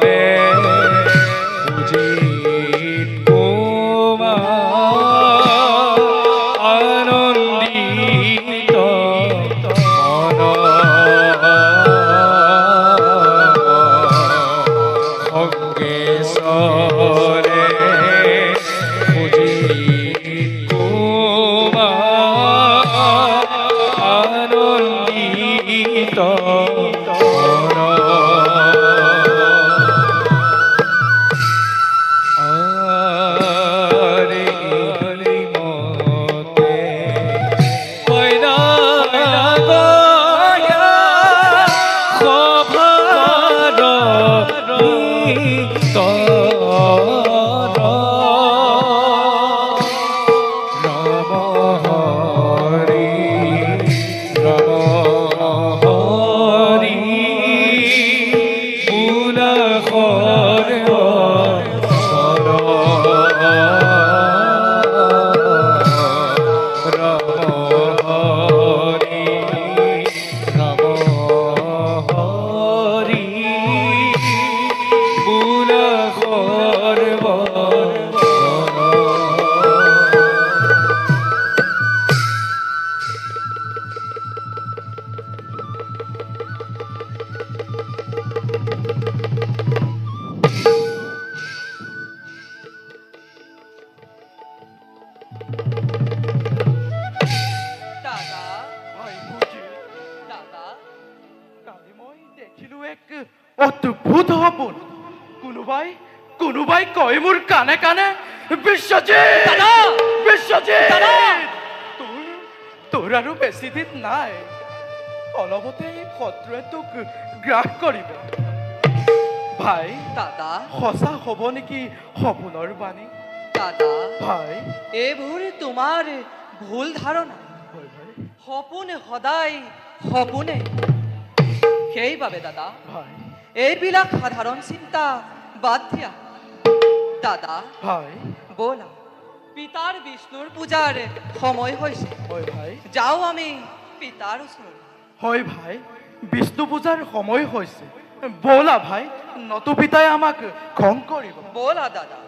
রে উজিত কুমার আনন্দিত মন খগেশ্বরে উজিত কুমার আনন্দিত অদ্ভুত সপোন কোনোবাই কয় মোৰ কানে কানে বিশ্বজিৎ তোৰ আৰু বেছি দিন নাই অলপতে এই শত্ৰুৱে তোক গ্ৰাস কৰিব ভাই দাদা সঁচা হ'ব নেকি সপোনৰ বাণী দাদা ভাই এইবোৰ তোমাৰ ভুল ধাৰণা সপোন সদায় সপোনে সেইবাবে দাদা ভাই এইবিলাক সাধাৰণ চিন্তা বাদ দিয়া দাদা ভাই ব'লা পিতাৰ বিষ্ণুৰ পূজাৰ সময় হৈছে হয় ভাই যাওঁ আমি পিতাৰ ওচৰত হয় ভাই বিষ্ণু পূজাৰ সময় হৈছে ব'লা ভাই নতু পিতাই আমাক খং কৰিব ব'লা দাদা